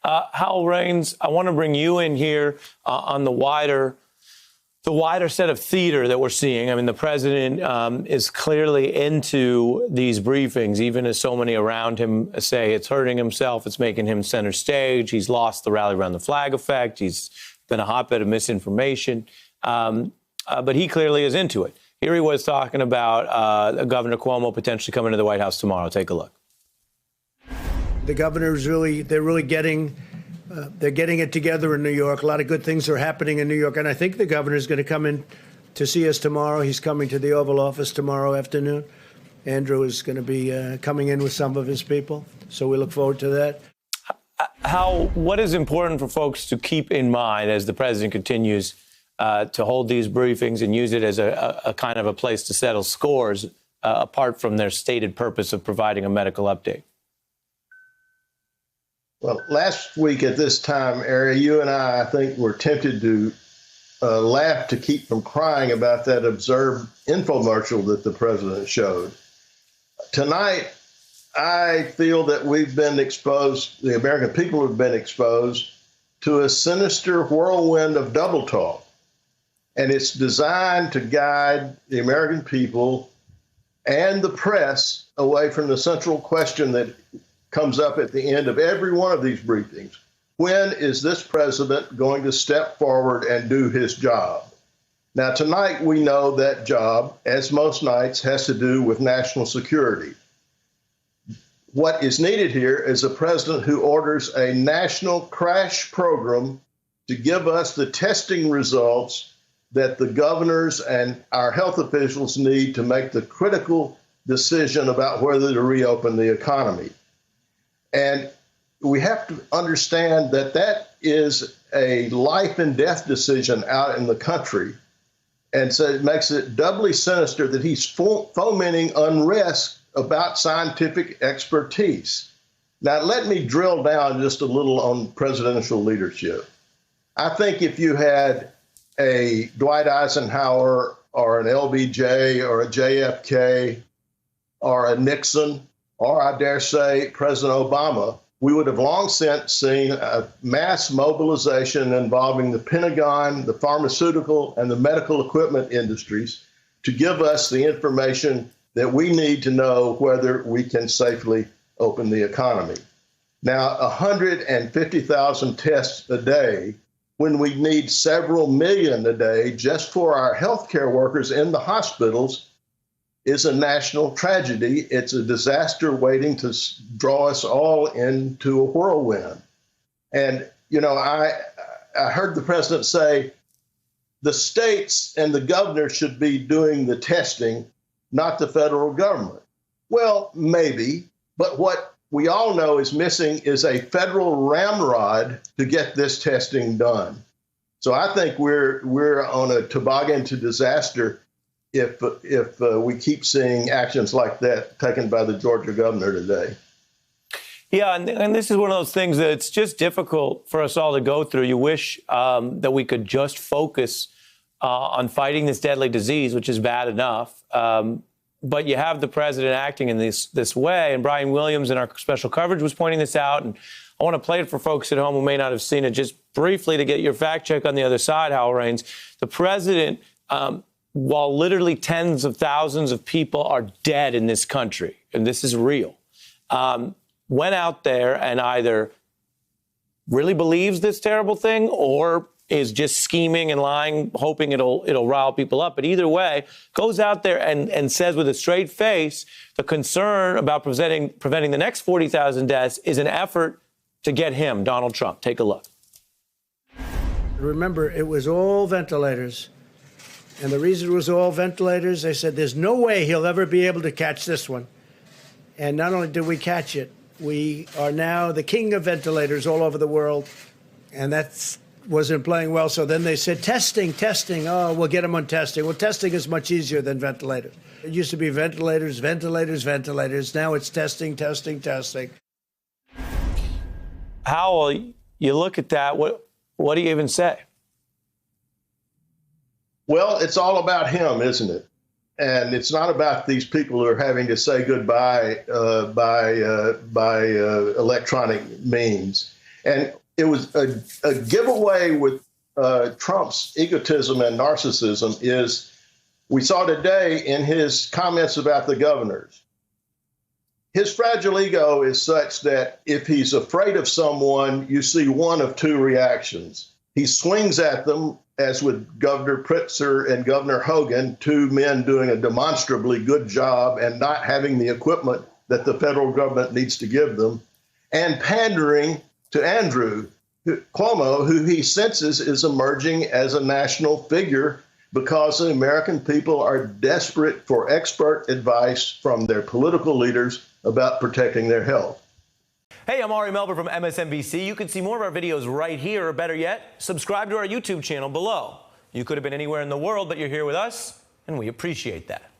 Hal Raines, I want to bring you in here on the wider set of theater that we're seeing. I mean, the president is clearly into these briefings, even as so many around him say it's hurting himself, it's making him center stage. He's lost the rally around the flag effect. He's been a hotbed of misinformation. But he clearly is into it. Here he was talking about Governor Cuomo potentially coming to the White House tomorrow. Take a look. The governor's they're getting it together in New York. A lot of good things are happening in New York. And I think the governor's going to come in to see us tomorrow. He's coming to the Oval Office tomorrow afternoon. Andrew is going to be coming in with some of his people. So we look forward to that. What is important for folks to keep in mind as the president continues to hold these briefings and use it as a kind of a place to settle scores, apart from their stated purpose of providing a medical update? Well, last week at this time, Ari, you and I think, were tempted to laugh to keep from crying about that absurd infomercial that the president showed. Tonight, I feel that we've been exposed, the American people have been exposed to a sinister whirlwind of Doubletalk. And it's designed to guide the American people and the press away from the central question that comes up at the end of every one of these briefings. When is this president going to step forward and do his job? Now, tonight, we know that job, as most nights, has to do with national security. What is needed here is a president who orders a national crash program to give us the testing results that the governors and our health officials need to make the critical decision about whether to reopen the economy. And we have to understand that that is a life and death decision out in the country. And so it makes it doubly sinister that he's fomenting unrest about scientific expertise. Now, let me drill down just a little on presidential leadership. I think if you had a Dwight Eisenhower or an LBJ or a JFK or a Nixon, or I dare say President Obama, we would have long since seen a mass mobilization involving the Pentagon, the pharmaceutical, and the medical equipment industries to give us the information that we need to know whether we can safely open the economy. Now, 150,000 tests a day, when we need several million a day just for our healthcare workers in the hospitals, is a national tragedy. It's a disaster waiting to draw us all into a whirlwind. And, you know, I heard the president say the states and the governor should be doing the testing, not the federal government. Well, maybe, but what we all know is missing is a federal ramrod to get this testing done. So I think we're on a toboggan to disaster if we keep seeing actions like that taken by the Georgia governor today. Yeah, and this is one of those things that it's just difficult for us all to go through. You wish that we could just focus on fighting this deadly disease, which is bad enough. But you have the president acting in this way. And Brian Williams in our special coverage was pointing this out. And I want to play it for folks at home who may not have seen it just briefly to get your fact check on the other side, Hal Raines. The president, while literally tens of thousands of people are dead in this country, and this is real, went out there and either really believes this terrible thing or is just scheming and lying, hoping it'll rile people up. But either way, goes out there and says with a straight face, the concern about preventing the next 40,000 deaths is an effort to get him, Donald Trump. Take a look. Remember, it was all ventilators. And the reason it was all ventilators, they said there's no way he'll ever be able to catch this one. And not only did we catch it, we are now the king of ventilators all over the world. And that wasn't playing well. So then they said, testing. Oh, we'll get them on testing. Well, testing is much easier than ventilators. It used to be ventilators. Now it's testing. Howell, you look at that. What do you even say? Well, it's all about him, isn't it? And it's not about these people who are having to say goodbye by electronic means. And it was a giveaway with Trump's egotism and narcissism is we saw today in his comments about the governors. His fragile ego is such that if he's afraid of someone, you see one of two reactions. He swings at them, as with Governor Pritzker and Governor Hogan, two men doing a demonstrably good job and not having the equipment that the federal government needs to give them, and pandering to Andrew Cuomo, who he senses is emerging as a national figure because the American people are desperate for expert advice from their political leaders about protecting their health. Hey, I'm Ari Melber from MSNBC. You can see more of our videos right here, or better yet, subscribe to our YouTube channel below. You could have been anywhere in the world, but you're here with us, and we appreciate that.